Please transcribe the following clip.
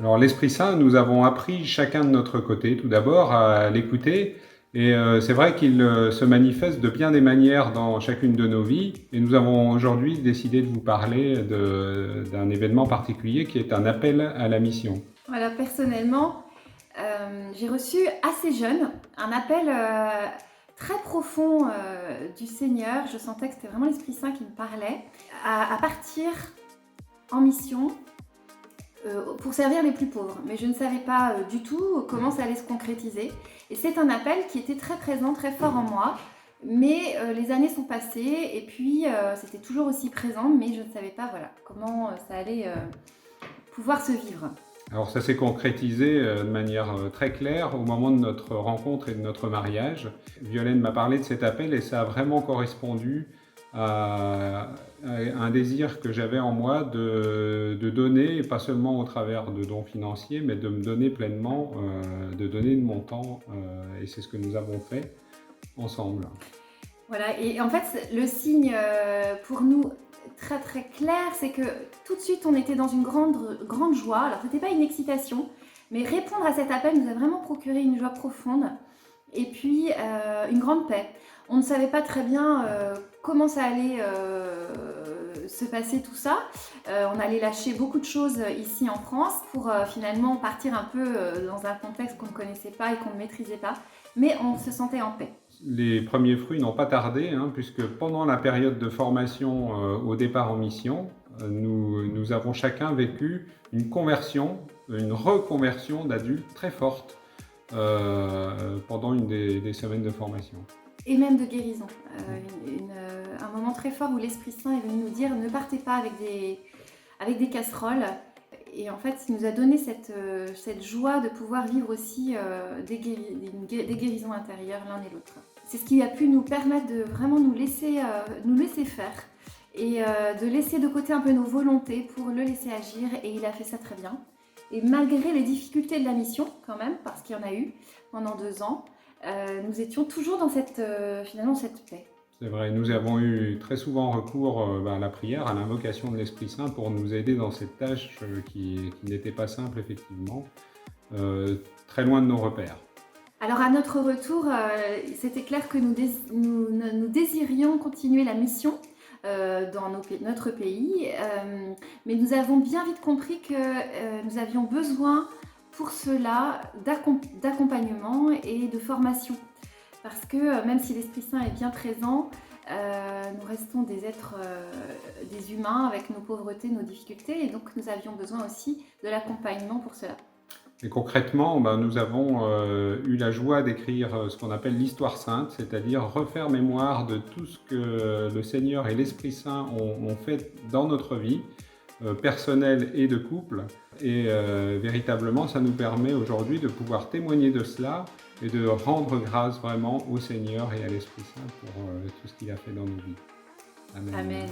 Alors l'Esprit Saint, nous avons appris chacun de notre côté, tout d'abord, à l'écouter. Et c'est vrai qu'il se manifeste de bien des manières dans chacune de nos vies. Et nous avons aujourd'hui décidé de vous parler d'un événement particulier qui est un appel à la mission. Voilà, personnellement, j'ai reçu assez jeune un appel très profond du Seigneur. Je sentais que c'était vraiment l'Esprit Saint qui me parlait, à partir en mission pour servir les plus pauvres. Mais je ne savais pas du tout comment ça allait se concrétiser. Et c'est un appel qui était très présent, très fort en moi. Mais les années sont passées et puis c'était toujours aussi présent, mais je ne savais pas comment ça allait pouvoir se vivre. Alors ça s'est concrétisé de manière très claire au moment de notre rencontre et de notre mariage. Violaine m'a parlé de cet appel et ça a vraiment correspondu à un désir que j'avais en moi de donner, et pas seulement au travers de dons financiers, mais de me donner pleinement, de donner de mon temps, et c'est ce que nous avons fait ensemble. Voilà, et en fait, le signe pour nous très très clair, c'est que tout de suite on était dans une grande joie. Alors c'était pas une excitation, mais répondre à cet appel nous a vraiment procuré une joie profonde et puis une grande paix. On ne savait pas très bien comment ça allait se passer tout ça. On allait lâcher beaucoup de choses ici en France pour finalement partir un peu dans un contexte qu'on ne connaissait pas et qu'on ne maîtrisait pas, mais on se sentait en paix. Les premiers fruits n'ont pas tardé, puisque pendant la période de formation au départ en mission, nous avons chacun vécu une conversion, une reconversion d'adultes très forte pendant une des semaines de formation. Et même de guérison. Un moment très fort où l'Esprit Saint est venu nous dire ne partez pas avec des casseroles. Et en fait, il nous a donné cette joie de pouvoir vivre aussi des guérisons intérieures l'un et l'autre. C'est ce qui a pu nous permettre de vraiment nous laisser faire et de laisser de côté un peu nos volontés pour le laisser agir. Et il a fait ça très bien. Et malgré les difficultés de la mission, quand même, parce qu'il y en a eu pendant 2 ans, nous étions toujours dans cette paix. C'est vrai, nous avons eu très souvent recours à la prière, à l'invocation de l'Esprit Saint pour nous aider dans cette tâche qui n'était pas simple, effectivement, très loin de nos repères. Alors à notre retour, c'était clair que nous désirions continuer la mission dans notre pays, mais nous avons bien vite compris que nous avions besoin pour cela d'accompagnement et de formation. Parce que même si l'Esprit Saint est bien présent, nous restons des êtres, des humains avec nos pauvretés, nos difficultés, et donc nous avions besoin aussi de l'accompagnement pour cela. Et concrètement, nous avons eu la joie d'écrire ce qu'on appelle l'Histoire Sainte, c'est-à-dire refaire mémoire de tout ce que le Seigneur et l'Esprit Saint ont fait dans notre vie, personnelle et de couple. Et véritablement, ça nous permet aujourd'hui de pouvoir témoigner de cela et de rendre grâce vraiment au Seigneur et à l'Esprit Saint pour tout ce qu'il a fait dans nos vies. Amen. Amen.